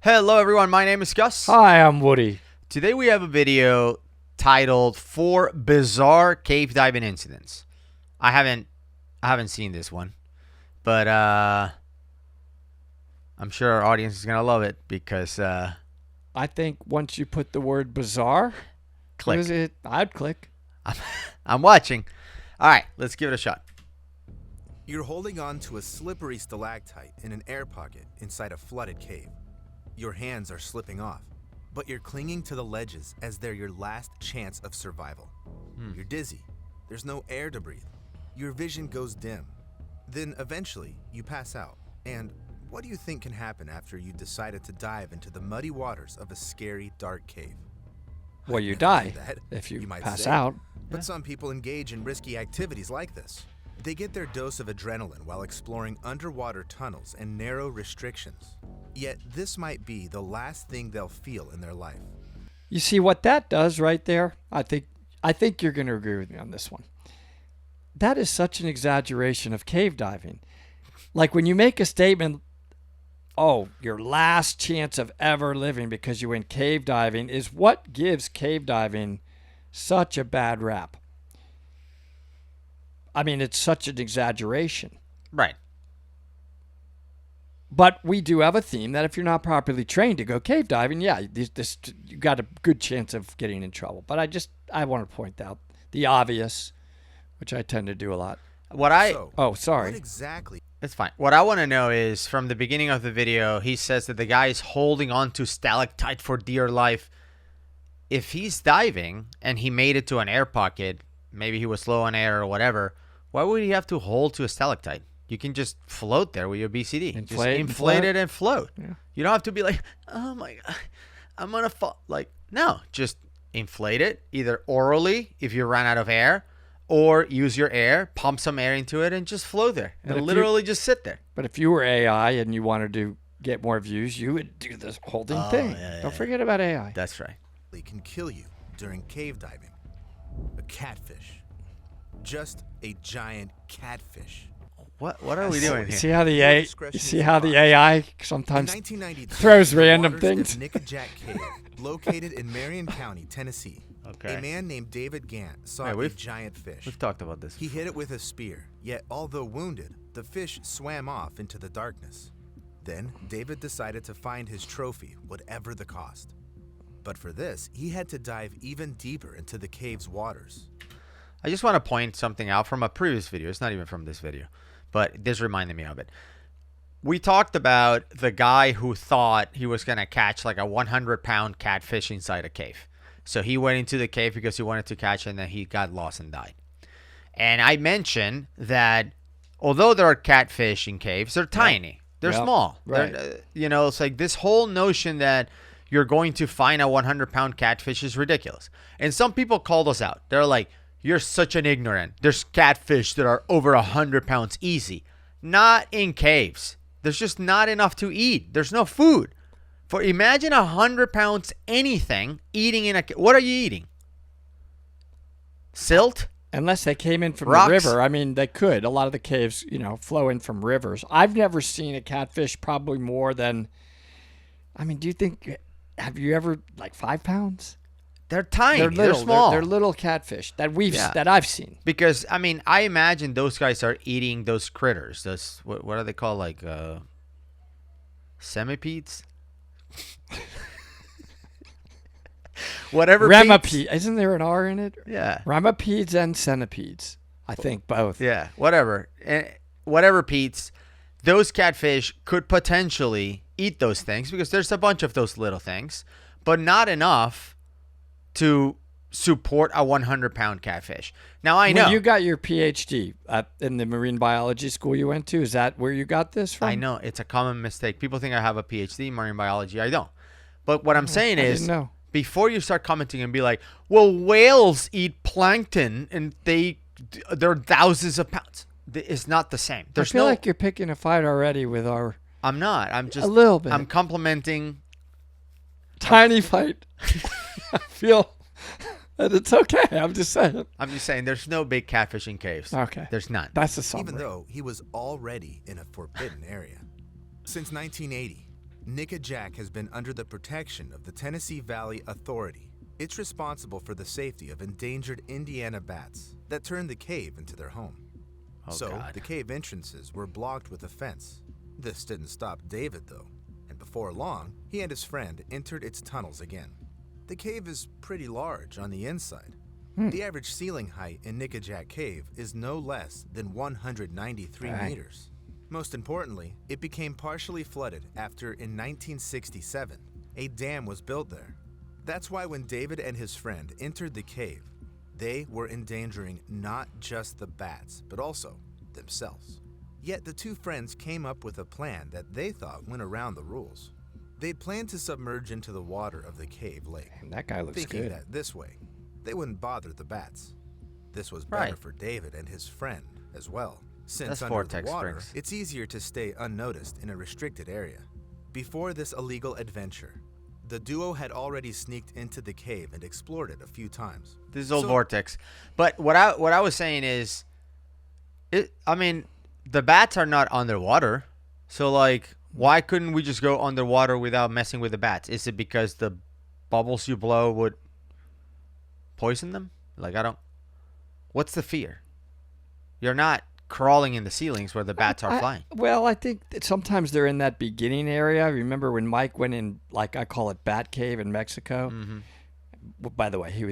Hello everyone, my name is Gus. Hi, I'm Woody. Today we have a video titled 4 Bizarre Cave Diving Incidents. I haven't seen this one, but I'm sure our audience is going to love it because I think once you put the word bizarre, click. I'd click. I'm watching. All right, let's give it a shot. You're holding on to a slippery stalactite in an air pocket inside a flooded cave. Your hands are slipping off, but you're clinging to the ledges as they're your last chance of survival. You're dizzy. There's no air to breathe. Your vision goes dim. Then eventually, you pass out. And what do you think can happen after you decided to dive into the muddy waters of a scary, dark cave? Well, you I'd die never do that, if you might pass say. out. But some people engage in risky activities like this. They get their dose of adrenaline while exploring underwater tunnels and narrow restrictions. Yet this might be the last thing they'll feel in their life. You see what that does right there? I think you're going to agree with me on this one. That is such an exaggeration of cave diving. Like when you make a statement, oh, your last chance of ever living because you went cave diving is what gives cave diving such a bad rap. I mean, it's such an exaggeration. Right. But we do have a theme that if you're not properly trained to go cave diving, yeah, you got a good chance of getting in trouble. But I want to point out the obvious, which I tend to do a lot. Sorry. What exactly? It's fine. What I want to know is from the beginning of the video, he says that the guy is holding on to stalactite for dear life. If he's diving and he made it to an air pocket, maybe he was low on air or whatever, why would he have to hold to a stalactite? You can just float there with your BCD. Inflate it and float. Yeah. You don't have to be like, oh my God, I'm going to fall. Like, no, just inflate it either orally if you ran out of air, or use your air, pump some air into it, and just float there. And literally just sit there. But if you were AI and you wanted to get more views, you would do this holding thing. Don't forget about AI. That's right. Can kill you during cave diving. A catfish. Just a giant catfish. What are we doing here? See how the AI sometimes In 1992, throws in the random waters things? of Nickajack Cave, located in Marion County, Tennessee. Okay. A man named David Gant saw a giant fish. We've talked about this. He hit it with a spear, yet although wounded, the fish swam off into the darkness. Then David decided to find his trophy, whatever the cost. But for this, he had to dive even deeper into the cave's waters. I just want to point something out from a previous video. It's not even from this video, but this reminded me of it. We talked about the guy who thought he was going to catch like a 100-pound catfish inside a cave. So he went into the cave because he wanted to catch it, and then he got lost and died. And I mentioned that although there are catfish in caves, they're tiny. They're small. Right. It's like this whole notion that you're going to find a 100-pound catfish is ridiculous. And some people called us out. They're like, you're such an ignorant. There's catfish that are over 100 pounds easy. Not in caves. There's just not enough to eat. There's no food. Imagine 100 pounds anything eating in a cave. What are you eating? Silt? Unless they came in from Rocks? the river. I mean, they could. A lot of the caves, flow in from rivers. I've never seen a catfish probably more than, have you ever, 5 pounds? They're tiny. They're little. They're small. They're little catfish that I've seen. Because, I imagine those guys are eating those critters. Those, what are they called? Like centipedes? Whatever. Remipede. Isn't there an R in it? Yeah. Remipedes and centipedes. I think both. Yeah, whatever. Whatever, Pete's. Those catfish could potentially eat those things because there's a bunch of those little things, but not enough to support a 100-pound catfish. Now, I know. When you got your PhD in the marine biology school you went to, is that where you got this from? I know. It's a common mistake. People think I have a PhD in marine biology. I don't. But what I'm saying is, before you start commenting and be like, well, whales eat plankton and they're thousands of pounds. It's not the same. I feel like you're picking a fight already with our... I'm not. I'm just... A little bit. I'm complimenting... Tiny fight. I feel... And it's okay. I'm just saying. There's no big catfish in caves. Okay. There's none. That's a summary. Even though he was already in a forbidden area. Since 1980, Nickajack has been under the protection of the Tennessee Valley Authority. It's responsible for the safety of endangered Indiana bats that turned the cave into their home. Oh, God. The cave entrances were blocked with a fence. This didn't stop David, though, and before long, he and his friend entered its tunnels again. The cave is pretty large on the inside. The average ceiling height in Nickajack Cave is no less than 193 meters. Most importantly, it became partially flooded after, in 1967, a dam was built there. That's why when David and his friend entered the cave, they were endangering not just the bats, but also themselves. Yet the two friends came up with a plan that they thought went around the rules. They'd planned to submerge into the water of the cave lake, And that guy looks thinking good. that this way, they wouldn't bother the bats. This was better Right. for David and his friend as well, since That's under Vortex the water, Springs. it's easier to stay unnoticed in a restricted area. Before this illegal adventure, the duo had already sneaked into the cave and explored it a few times. This is old So- Vortex. But what I was saying is, the bats are not underwater. So, like, why couldn't we just go underwater without messing with the bats? Is it because the bubbles you blow would poison them? Like, what's the fear? You're not crawling in the ceilings where the bats are flying. Well, I think that sometimes they're in that beginning area. Remember when Mike went in, like I call it Bat Cave in Mexico? Mm-hmm. Well, by the way, he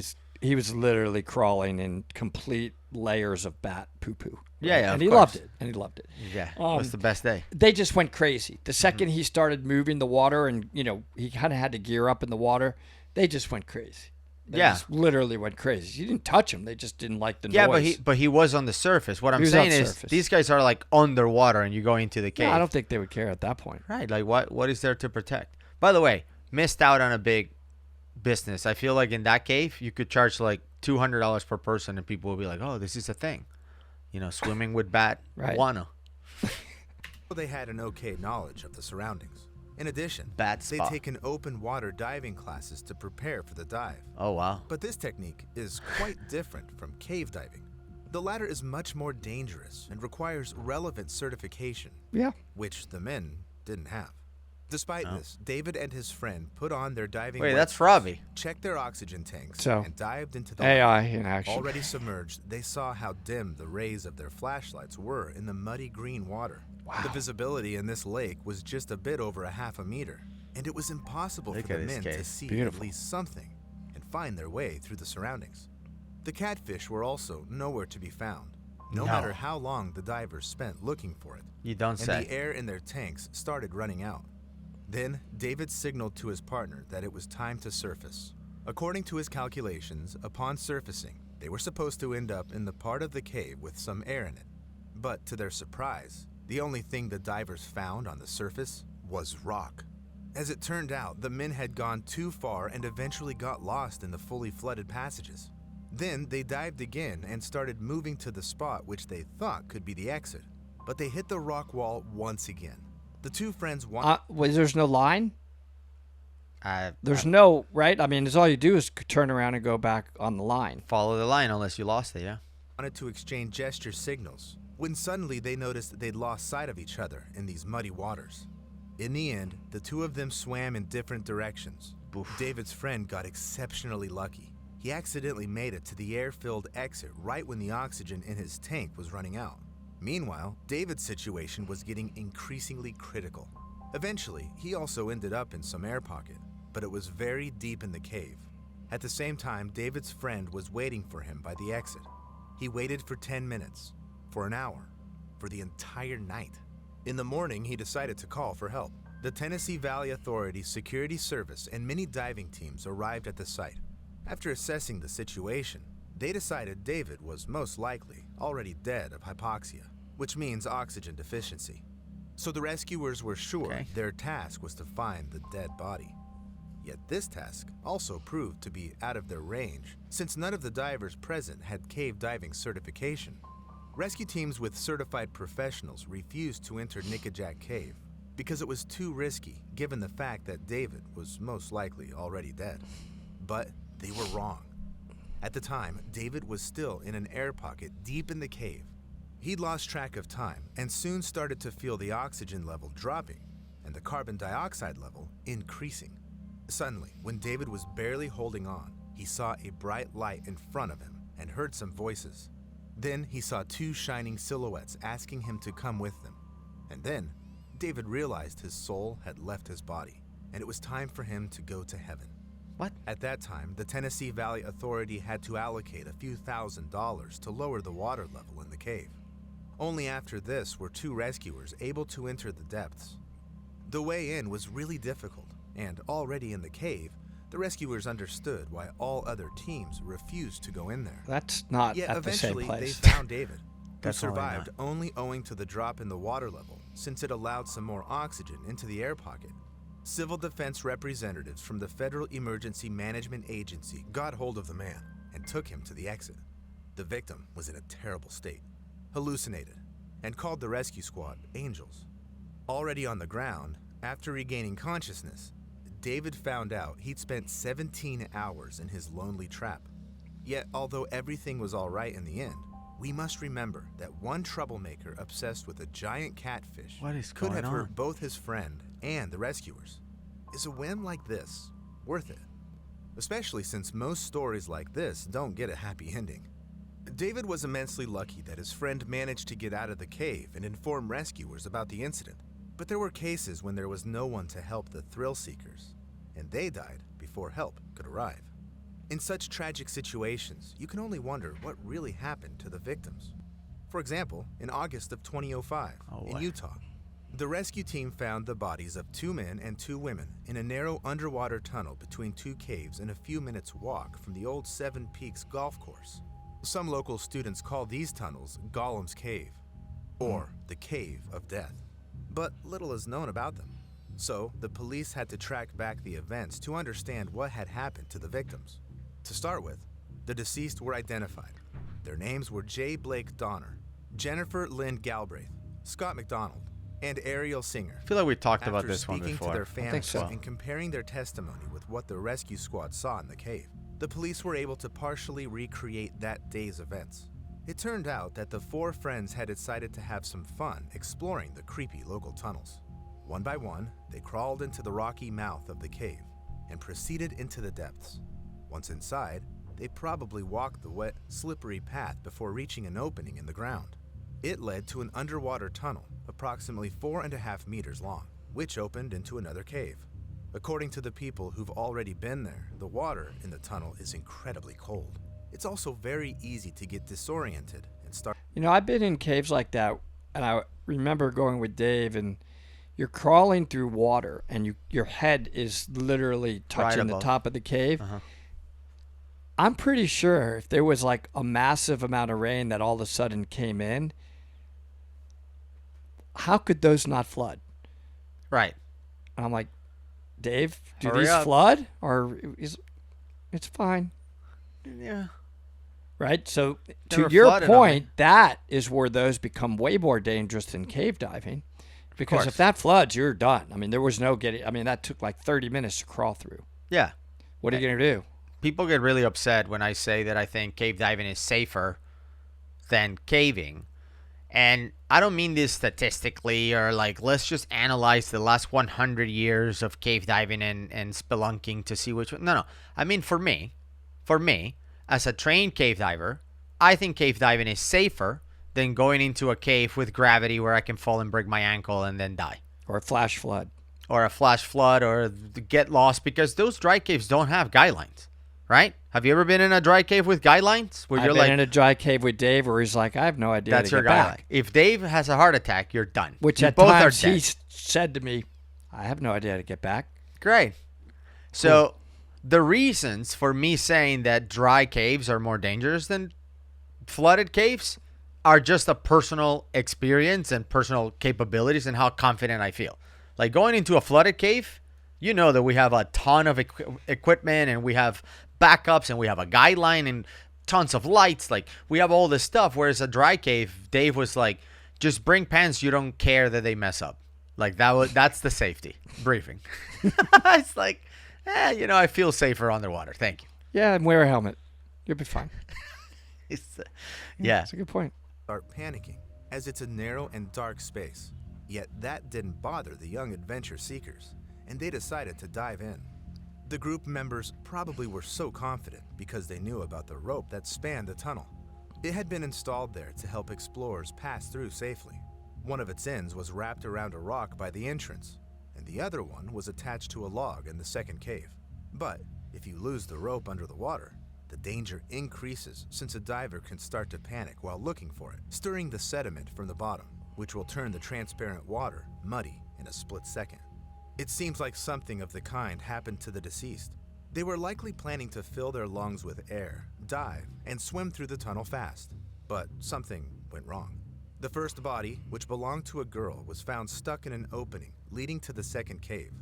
was literally crawling in complete layers of bat poo-poo. Yeah, and of he course. loved it. And he loved it. Yeah, that's the best day. They just went crazy. The second Mm-hmm. he started moving the water, and he kind of had to gear up in the water, they just went crazy. They Yeah. just literally went crazy. You didn't touch them; they just didn't like the Yeah, noise. but he was on the surface. What I'm was saying on is, surface. these guys are like underwater, and you go into the cave. No, I don't think they would care at that point. Right, like what is there to protect? By the way, missed out on a big business. I feel like in that cave, you could charge like $200 per person, and people will be like, "Oh, this is a thing," swimming with bat Right. guano. They had an okay knowledge of the surroundings. In addition, Bad they'd spot. taken open water diving classes to prepare for the dive. Oh wow. But this technique is quite different from cave diving. The latter is much more dangerous and requires relevant certification, Yeah. which the men didn't have. Despite this, David and his friend put on their diving Wait, that's wetsuits, Robbie. checked their oxygen tanks, So, and dived into the AI lake. in action. Already submerged, they saw how dim the rays of their flashlights were in the muddy green water. Wow. The visibility in this lake was just a bit over a half a meter, and it was impossible Look for at the this men to cave. see Beautiful. at least something and find their way through the surroundings. The catfish were also nowhere to be found, no No. matter how long the divers spent looking for it. You don't And say. the air in their tanks started running out. Then, David signaled to his partner that it was time to surface. According to his calculations, upon surfacing, they were supposed to end up in the part of the cave with some air in it. But to their surprise, the only thing the divers found on the surface was rock. As it turned out, the men had gone too far and eventually got lost in the fully flooded passages. Then they dived again and started moving to the spot which they thought could be the exit. But they hit the rock wall once again. The two friends wanted There's no line. I There's no right. I mean, it's all you do is turn around and go back on the line. follow the line unless you lost it. Yeah. to exchange gesture signals, when suddenly they noticed they'd lost sight of each other in these muddy waters. In the end, the two of them swam in different directions. David's friend got exceptionally lucky. He accidentally made it to the air-filled exit right when the oxygen in his tank was running out. Meanwhile, David's situation was getting increasingly critical. Eventually, he also ended up in some air pocket, but it was very deep in the cave. At the same time, David's friend was waiting for him by the exit. He waited for 10 minutes, for an hour, for the entire night. In the morning, he decided to call for help. The Tennessee Valley Authority Security Service and many diving teams arrived at the site. After assessing the situation, they decided David was most likely already dead of hypoxia, which means oxygen deficiency. So the rescuers were sure their task was to find the dead body. Yet this task also proved to be out of their range, since none of the divers present had cave diving certification. Rescue teams with certified professionals refused to enter Nickajack Cave because it was too risky given the fact that David was most likely already dead. But they were wrong. At the time, David was still in an air pocket deep in the cave. He'd lost track of time and soon started to feel the oxygen level dropping. and the carbon dioxide level increasing. Suddenly, when David was barely holding on, he saw a bright light in front of him and heard some voices. Then he saw two shining silhouettes asking him to come with them. And then, David realized his soul had left his body, and it was time for him to go to heaven. What? At that time, the Tennessee Valley Authority had to allocate a few $1,000s to lower the water level in the cave. Only after this were two rescuers able to enter the depths. The way in was really difficult, and already in the cave, the rescuers understood why all other teams refused to go in there. That's not Yet at the same eventually place. they found David, who Definitely survived only owing to the drop in the water level, since it allowed some more oxygen into the air pocket. Civil defense representatives from the Federal Emergency Management Agency got hold of the man and took him to the exit. The victim was in a terrible state, hallucinated, and called the rescue squad angels. Already on the ground, after regaining consciousness, David found out he'd spent 17 hours in his lonely trap. Yet, although everything was all right in the end, we must remember that one troublemaker obsessed with a giant catfish What is could going have on? hurt both his friend and the rescuers. Is a whim like this worth it? Especially since most stories like this don't get a happy ending. David was immensely lucky that his friend managed to get out of the cave and inform rescuers about the incident. But there were cases when there was no one to help the thrill seekers, and they died before help could arrive. In such tragic situations, you can only wonder what really happened to the victims. For example, in August of 2005, in Utah, the rescue team found the bodies of 2 men and 2 women in a narrow underwater tunnel between 2 caves and a few minutes' walk from the old Seven Peaks golf course. Some local students call these tunnels Gollum's Cave, or the Cave of Death. But little is known about them. So, the police had to track back the events to understand what had happened to the victims. To start with, the deceased were identified. Their names were J. Blake Donner, Jennifer Lynn Galbraith, Scott McDonald, and Ariel Singer. I feel like we talked about After this one speaking to before. their families so. and comparing their testimony with what the rescue squad saw in the cave, the police were able to partially recreate that day's events. It turned out that the 4 friends had decided to have some fun exploring the creepy local tunnels. One by one, they crawled into the rocky mouth of the cave and proceeded into the depths. Once inside, they probably walked the wet, slippery path before reaching an opening in the ground. It led to an underwater tunnel, approximately 4.5 meters long, which opened into another cave. According to the people who've already been there, the water in the tunnel is incredibly cold. It's also very easy to get disoriented and start. You know, I've been in caves like that, and I remember going with Dave, and you're crawling through water, and your head is literally touching the above. top of the cave. I'm pretty sure if there was like a massive amount of rain that all of a sudden came in, how could those not flood? Right. And I'm like, Dave, do Hurry these up. flood? Or is it's fine? Yeah. Right? So Never to your flooded on point, me. that is where those become way more dangerous than cave diving. Because course. if that floods, you're done. I mean, there was no getting, I mean, that took like 30 minutes to crawl through. Yeah. What are you going to do? People get really upset when I say that I think cave diving is safer than caving. And I don't mean this statistically or like, let's just analyze the last 100 years of cave diving and spelunking to see which one. No. I mean, for me, as a trained cave diver, I think cave diving is safer than going into a cave with gravity where I can fall and break my ankle and then die. Or a flash flood. Or a flash flood or get lost, because those dry caves don't have guidelines, right? Have you ever been in a dry cave with guidelines where I've you're been like, in a dry cave with Dave where he's like, I have no idea that's to your get guideline? back. If Dave has a heart attack, you're done. Which You at both times are dead. he said to me, I have no idea how to get back. Great. So the reasons for me saying that dry caves are more dangerous than flooded caves are just a personal experience and personal capabilities and how confident I feel. Like going into a flooded cave, you know that we have a ton of equipment and we have backups and we have a guideline and tons of lights. Like we have all this stuff. Whereas a dry cave, Dave was like, just bring pants. You don't care that they mess up. Like that's the safety briefing. It's like, I feel safer underwater. Thank you. Yeah, and wear a helmet. You'll be fine. Yeah. That's a good point. Start panicking, as it's a narrow and dark space. Yet that didn't bother the young adventure seekers, and they decided to dive in. The group members probably were so confident because they knew about the rope that spanned the tunnel. It had been installed there to help explorers pass through safely. One of its ends was wrapped around a rock by the entrance, and the other one was attached to a log in the second cave. But if you lose the rope under the water, the danger increases since a diver can start to panic while looking for it, stirring the sediment from the bottom, which will turn the transparent water muddy in a split second. It seems like something of the kind happened to the deceased. They were likely planning to fill their lungs with air, dive, and swim through the tunnel fast. But something went wrong. The first body, which belonged to a girl, was found stuck in an opening leading to the second cave.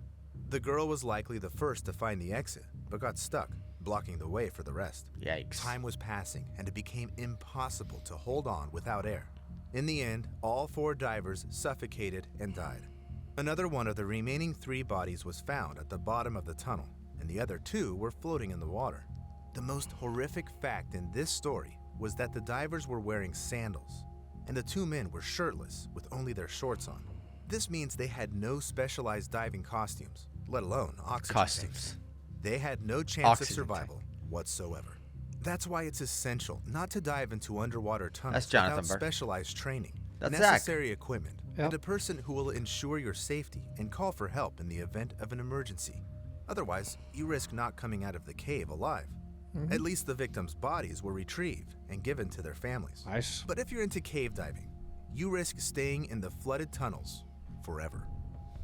The girl was likely the first to find the exit, but got stuck, blocking the way for the rest. Yikes. Time was passing, and it became impossible to hold on without air. In the end, all 4 divers suffocated and died. Another one of the remaining 3 bodies was found at the bottom of the tunnel, and the other 2 were floating in the water. The most horrific fact in this story was that the divers were wearing sandals, and the 2 men were shirtless with only their shorts on. This means they had no specialized diving costumes, let alone oxygen tanks. They had no chance of survival whatsoever. That's why it's essential not to dive into underwater tunnels without specialized training, necessary equipment, and a person who will ensure your safety and call for help in the event of an emergency. Otherwise, you risk not coming out of the cave alive. At least the victims' bodies were retrieved and given to their families. Nice. But if you're into cave diving, you risk staying in the flooded tunnels forever.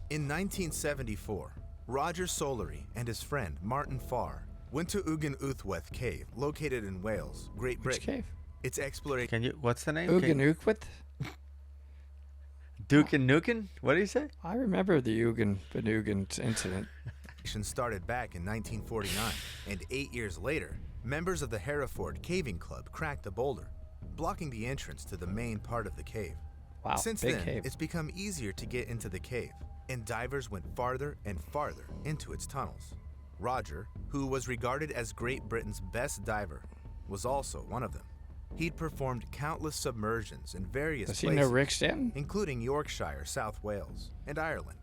In 1974, Roger Solery and his friend Martin Farr went to Ugan Uthweth Cave, located in Wales, Great Britain. Which cave? Its exploration. What's the name? Ugan Uthweth? Dukin Nukin? What did he say? I remember the Ugan Benugan incident. Started back in 1949, and 8 years later, members of the Hereford Caving Club cracked the boulder, blocking the entrance to the main part of the cave. Wow, Since big then, cave. it's become easier to get into the cave, and divers went farther and farther into its tunnels. Roger, who was regarded as Great Britain's best diver, was also one of them. He'd performed countless submersions in various Does places, he know Rick Stanton? including Yorkshire, South Wales, and Ireland.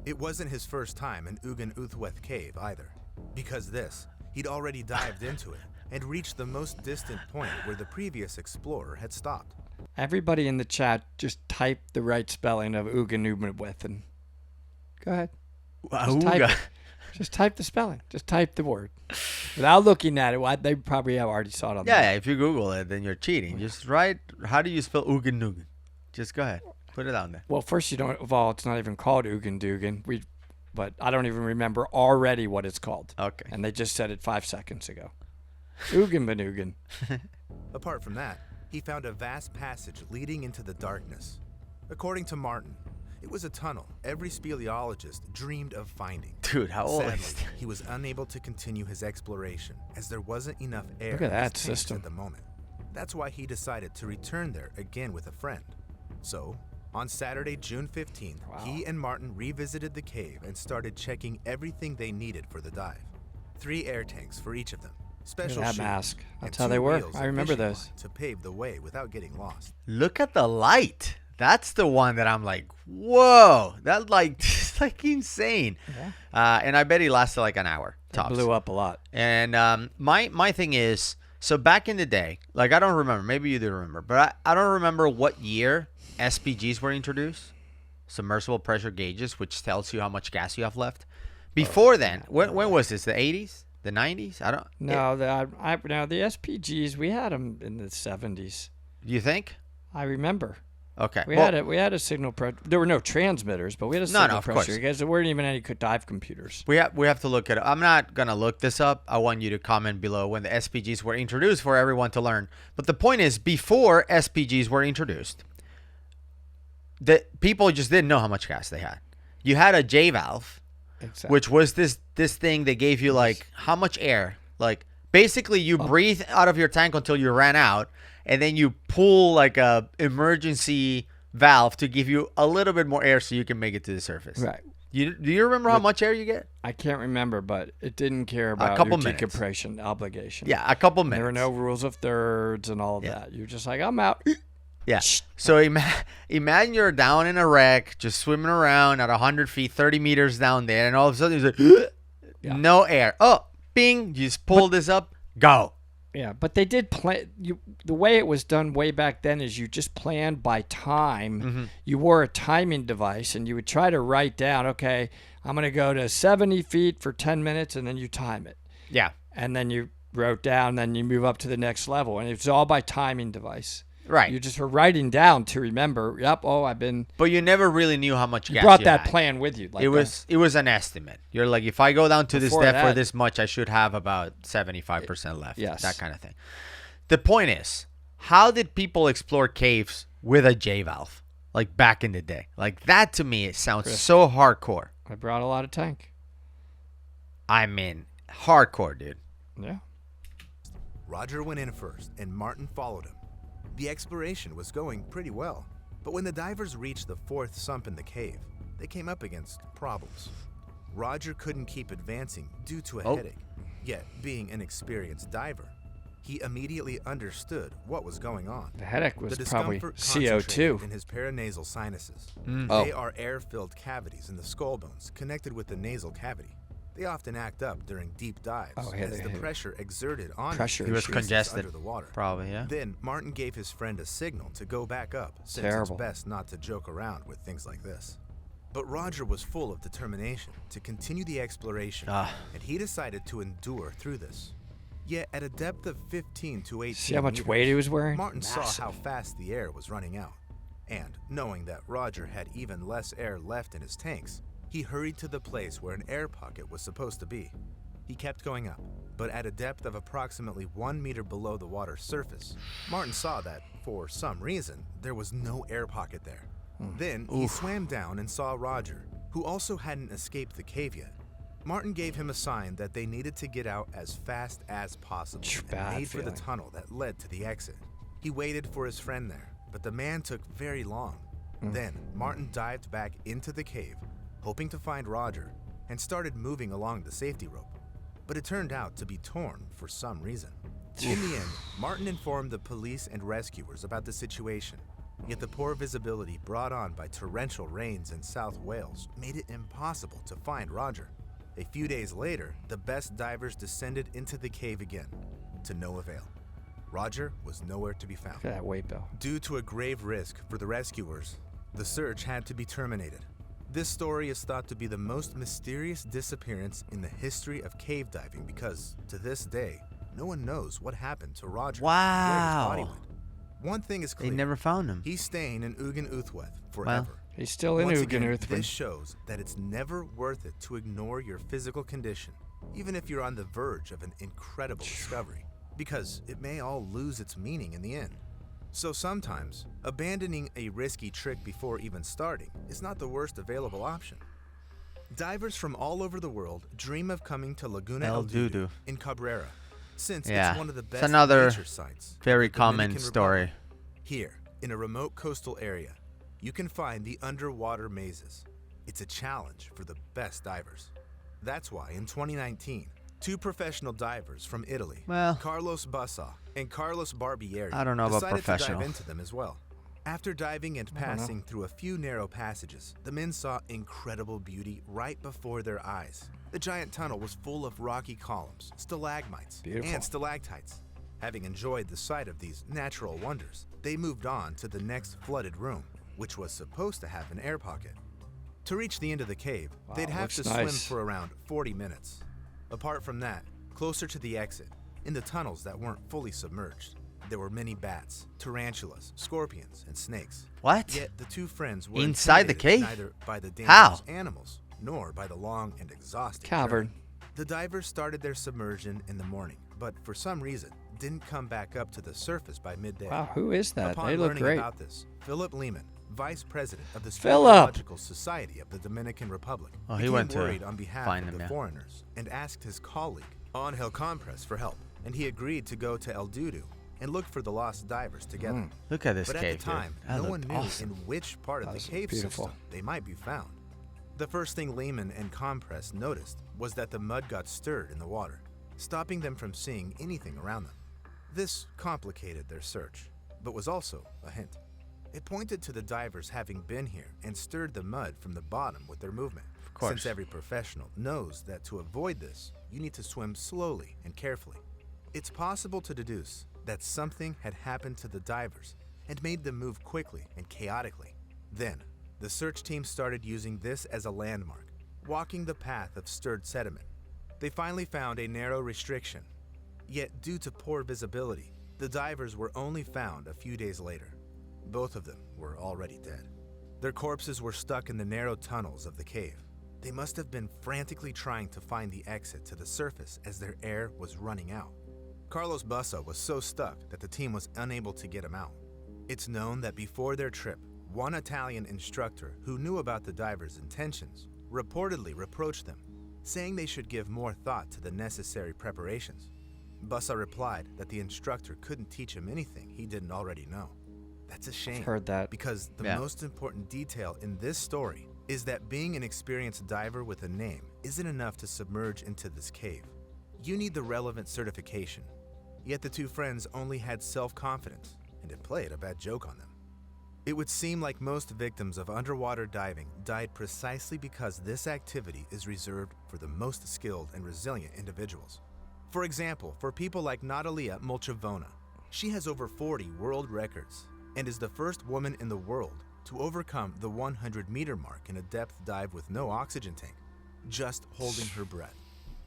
It wasn't his first time in Ugan Uthweth Cave either. Because this, he'd already dived into it and reached the most distant point where the previous explorer had stopped. Everybody in the chat just type the right spelling of Ugan Uthweth and go ahead. Just type it. Just type the spelling. Just type the word. Without looking at it, they probably have already saw it on Yeah, if you Google it, then you're cheating. Just write, how do you spell Ugan Nugan? Just go ahead. Put it on there. Well, first you don't. Well, it's not even called Ugan Dugan. But I don't even remember already what it's called. Okay. And they just said it 5 seconds ago. Ugan Benugan. Apart from that, he found a vast passage leading into the darkness. According to Martin, it was a tunnel every speleologist dreamed of finding. Dude, how old Sadly, is that? he was unable to continue his exploration as there wasn't enough air Look at in his that tanks system. at the moment. That's why he decided to return there again with a friend. So, on Saturday, June 15th, he and Martin revisited the cave and started checking everything they needed for the dive. 3 air tanks for each of them, special Look at shoes, that mask. That's and how they 2 were. reels I of remember fishing those. line to pave the way without getting lost. Look at the light. That's the one that I'm like, whoa. That it's like insane. Yeah. And I bet he lasted like an hour. It Tops. blew up a lot. And my thing is, so back in the day, like I don't remember, maybe you do remember, but I don't remember what year SPGs were introduced, submersible pressure gauges, which tells you how much gas you have left. Before then, when was this? The 80s? The 90s? I don't. No, the SPGs, we had them in the 70s. Do you think? I remember. Okay. We had a signal pressure. There were no transmitters, but we had a signal of pressure course. because there weren't even any dive computers. We have to look at it. I'm not going to look this up. I want you to comment below when the SPGs were introduced for everyone to learn. But the point is, before SPGs were introduced, the people just didn't know how much gas they had. You had a J valve, Exactly. which was this thing that gave you like how much air? Like basically you breathe out of your tank until you ran out, and then you pull like a emergency valve to give you a little bit more air so you can make it to the surface. Right. Do you remember how much air you get? I can't remember, but it didn't care about couple your minutes. decompression obligation. Yeah, a couple minutes. There were no rules of thirds and all of that. You're just like, I'm out. Yeah. So imagine you're down in a wreck, just swimming around at 100 feet, 30 meters down there, and all of a sudden there's like, no air. Oh, bing, you just pull this up, go. Yeah, but they did plan. The way it was done way back then is you just planned by time. Mm-hmm. You wore a timing device, and you would try to write down, okay, I'm going to go to 70 feet for 10 minutes, and then you time it. Yeah. And then you wrote down, then you move up to the next level, and it's all by timing device. Right. You just were writing down to remember. Yep. Oh, I've been. But you never really knew how much gas Brought you that had. plan with you. Like It was an estimate. You're like, if I go down to this Before depth for that- this much, I should have about 75% left. Yes. That kind of thing. The point is, how did people explore caves with a J valve? Like back in the day. Like that to me, it sounds so hardcore. I brought a lot of tank. I mean, hardcore, dude. Yeah. Roger went in first, and Martin followed him. The exploration was going pretty well, but when the divers reached the fourth sump in the cave, they came up against problems. Roger couldn't keep advancing due to a headache, yet being an experienced diver, he immediately understood what was going on. The headache was The probably discomfort CO2. concentrated in his paranasal sinuses. Oh. They are air-filled cavities in the skull bones connected with the nasal cavity. They often act up during deep dives as the pressure exerted on him He was congested. under the water. Probably, yeah. Then Martin gave his friend a signal to go back up, since Terrible. it's best not to joke around with things like this. But Roger was full of determination to continue the exploration, and he decided to endure through this. Yet at a depth of 15 to 18 See how much meters, weight he was wearing? Martin Massive. saw how fast the air was running out. And knowing that Roger had even less air left in his tanks, he hurried to the place where an air pocket was supposed to be. He kept going up, but at a depth of approximately 1 meter below the water's surface, Martin saw that, for some reason, there was no air pocket there. Then he swam down and saw Roger, who also hadn't escaped the cave yet. Martin gave him a sign that they needed to get out as fast as possible and made for the tunnel that led to the exit. He waited for his friend there, but the man took very long. Then Martin dived back into the cave, hoping to find Roger, and started moving along the safety rope. But it turned out to be torn for some reason. In the end, Martin informed the police and rescuers about the situation, yet the poor visibility brought on by torrential rains in South Wales made it impossible to find Roger. A few days later, the best divers descended into the cave again, to no avail. Roger was nowhere to be found. Look at that weight, Bill. Due to a grave risk for the rescuers, the search had to be terminated. This story is thought to be the most mysterious disappearance in the history of cave diving because, to this day, no one knows what happened to Roger. Wow. Where his body went. One thing is They clear. never found him. He's staying in Ugan Uthweth forever. He's still in Once again, Uganuth. this shows that it's never worth it to ignore your physical condition, even if you're on the verge of an incredible discovery, because it may all lose its meaning in the end. So sometimes, abandoning a risky trick before even starting is not the worst available option. Divers from all over the world dream of coming to Laguna El Dudu in Cabrera, since it's one of the best another nature sites. very of the common Dominican story. Republic. Here, in a remote coastal area, you can find the underwater mazes. It's a challenge for the best divers. That's why in 2019, two professional divers from Italy, Carlos Bassa and Carlos Barbieri, I don't know about decided to professional. dive into them as well. After diving and passing through a few narrow passages, the men saw incredible beauty right before their eyes. The giant tunnel was full of rocky columns, stalagmites, and stalactites. Having enjoyed the sight of these natural wonders, they moved on to the next flooded room, which was supposed to have an air pocket. To reach the end of the cave, they'd have to swim for around 40 minutes. Apart from that, closer to the exit, in the tunnels that weren't fully submerged, there were many bats, tarantulas, scorpions, and snakes. What? Yet the two friends were Inside the intimidated cave? neither by the dangerous How? animals, nor by the long and exhausting Cavern. journey. The divers started their submersion in the morning, but for some reason, didn't come back up to the surface by midday. Wow, who is that? Upon They look learning great. about this, Philip Lehman, vice president of the Philip! Speleological Society of the Dominican Republic, Oh, he became went to worried on behalf find of them, the yeah. foreigners and asked his colleague, Angel Compress, for help, and he agreed to go to El Dudu and look for the lost divers together. Look at this But cave, at the time, dude. That no looked one knew awesome. in which part of the That's cave beautiful. system they might be found. The first thing Lehman and Compress noticed was that the mud got stirred in the water, stopping them from seeing anything around them. This complicated their search, but was also a hint. It pointed to the divers having been here and stirred the mud from the bottom with their movement. Of course. Since every professional knows that to avoid this, you need to swim slowly and carefully. It's possible to deduce that something had happened to the divers and made them move quickly and chaotically. Then, the search team started using this as a landmark, walking the path of stirred sediment. They finally found a narrow restriction. Yet, due to poor visibility, the divers were only found a few days later. Both of them were already dead. Their corpses were stuck in the narrow tunnels of the cave. They must have been frantically trying to find the exit to the surface as their air was running out. Carlos Bussa was so stuck that the team was unable to get him out. It's known that before their trip, one Italian instructor who knew about the divers' intentions reportedly reproached them, saying they should give more thought to the necessary preparations. Bussa replied that the instructor couldn't teach him anything he didn't already know. That's a shame. I've heard that. Because the most important detail in this story is that being an experienced diver with a name isn't enough to submerge into this cave. You need the relevant certification. Yet the two friends only had self-confidence, and it played a bad joke on them. It would seem like most victims of underwater diving died precisely because this activity is reserved for the most skilled and resilient individuals. For example, for people like Natalia Molchavona, she has over 40 world records and is the first woman in the world to overcome the 100-meter mark in a depth dive with no oxygen tank, just holding her breath.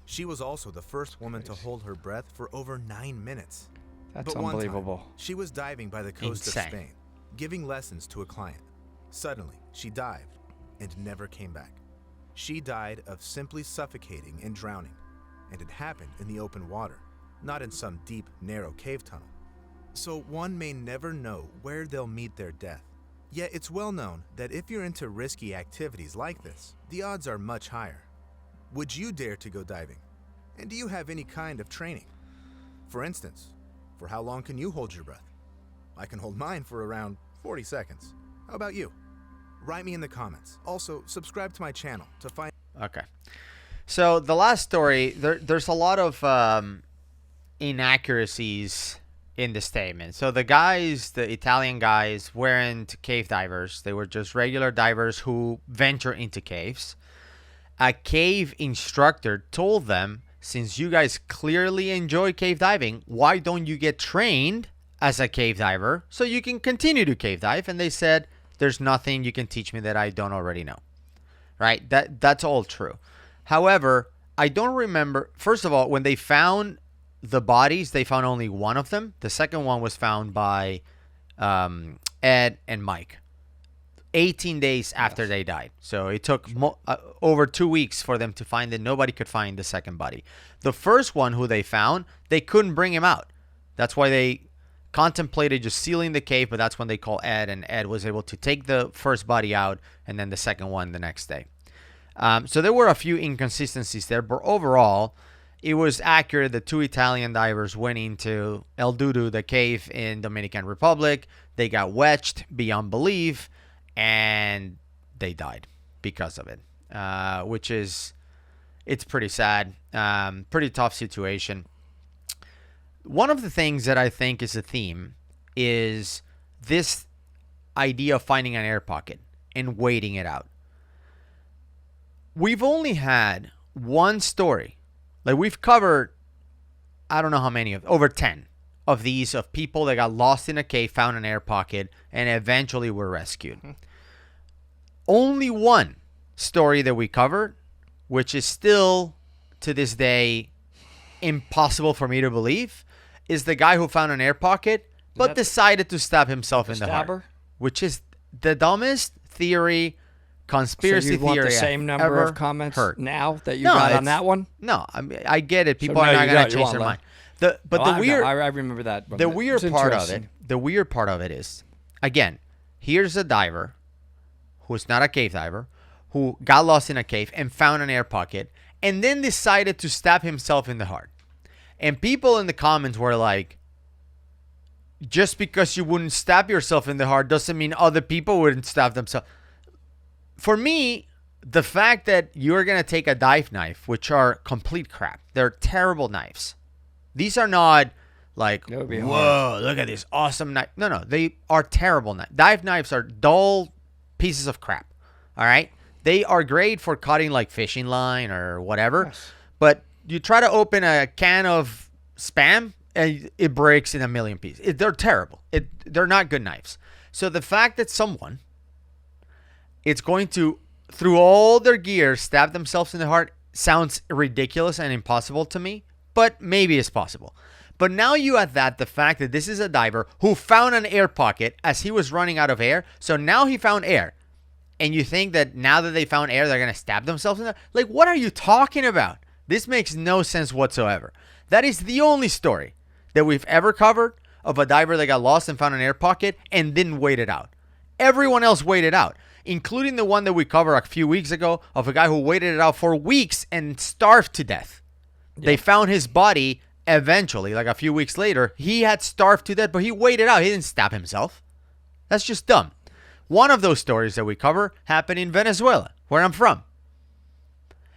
She was also the first woman to hold her breath for over 9 minutes. That's But one unbelievable. time, she was diving by the coast Insane. of Spain, giving lessons to a client. Suddenly, she dived and never came back. She died of simply suffocating and drowning, and it happened in the open water, not in some deep, narrow cave tunnel. So one may never know where they'll meet their death. Yet it's well known that if you're into risky activities like this, the odds are much higher. Would you dare to go diving? And do you have any kind of training? For instance, for how long can you hold your breath? I can hold mine for around 40 seconds. How about you? Write me in the comments. Also, subscribe to my channel to find... Okay. So the last story, there's a lot of inaccuracies in the statement. So the guys, the Italian guys, weren't cave divers. They were just regular divers who venture into caves. A cave instructor told them, since you guys clearly enjoy cave diving, why don't you get trained as a cave diver so you can continue to cave dive? And they said, there's nothing you can teach me that I don't already know. Right? That's all true. However, I don't remember, first of all, when they found the bodies, they found only one of them. The second one was found by Ed and Mike 18 days after they died. So it took over 2 weeks for them to find it. Nobody could find the second body. The first one who they found, they couldn't bring him out. That's why they contemplated just sealing the cave, but that's when they called Ed, and Ed was able to take the first body out and then the second one the next day. So there were a few inconsistencies there, but overall, it was accurate. The two Italian divers went into El Dudu, the cave in Dominican Republic. They got wedged beyond belief, and they died because of it, which is, it's pretty sad, pretty tough situation. One of the things that I think is a theme is this idea of finding an air pocket and waiting it out. We've only had one story. Like, we've covered, I don't know how many of, over 10 of these, of people that got lost in a cave, found an air pocket, and eventually were rescued. Only one story that we covered, which is still to this day impossible for me to believe, is the guy who found an air pocket but decided to stab himself in the heart, which is the dumbest theory, conspiracy so you want theory the same number ever of comments heard. now that you got on that one? No, I get it. People So are no, not you going don't. to You change want their less. mind. The weird, I remember that. the weird It's part of it. interesting. The weird part of it is, again, here's a diver who's not a cave diver, who got lost in a cave and found an air pocket, and then decided to stab himself in the heart. And people in the comments were like, just because you wouldn't stab yourself in the heart doesn't mean other people wouldn't stab themselves. For me, the fact that you're going to take a dive knife, which are complete crap, they're terrible knives. These are not Like, That would be whoa, look at this awesome knife. No, they are terrible knives. Dive knives are dull pieces of crap. All right? They are great for cutting like fishing line or whatever. Yes. But you try to open a can of Spam and it breaks in a million pieces. They're terrible. They're not good knives. So the fact that someone is going to, through all their gear, stab themselves in the heart sounds ridiculous and impossible to me, but maybe it's possible. But now you add that the fact that this is a diver who found an air pocket as he was running out of air. So now he found air. And you think that now that they found air, they're going to stab themselves in there? Like, what are you talking about? This makes no sense whatsoever. That is the only story that we've ever covered of a diver that got lost and found an air pocket and didn't wait it out. Everyone else waited out, including the one that we covered a few weeks ago of a guy who waited it out for weeks and starved to death. Yeah. They found his body eventually, like a few weeks later. He had starved to death, but he waited out. He didn't stab himself. That's just dumb. One of those stories that we cover happened in Venezuela, where I'm from.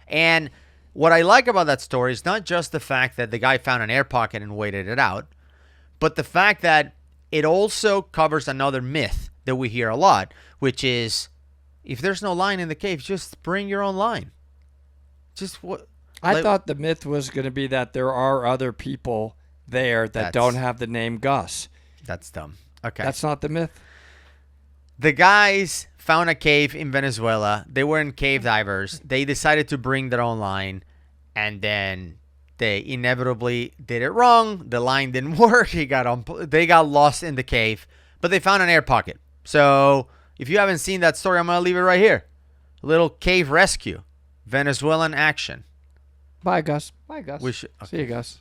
And what I like about that story is not just the fact that the guy found an air pocket and waited it out, but the fact that it also covers another myth that we hear a lot, which is if there's no line in the cave, just bring your own line. Just what? I thought the myth was going to be that there are other people there that don't have the name Gus. That's dumb. Okay. That's not the myth. The guys found a cave in Venezuela. They weren't cave divers. They decided to bring their own line, and then they inevitably did it wrong. The line didn't work. They got lost in the cave, but they found an air pocket. So if you haven't seen that story, I'm going to leave it right here. A little cave rescue. Venezuelan action. Bye, Gus. Bye, Gus. Okay. See you, Gus.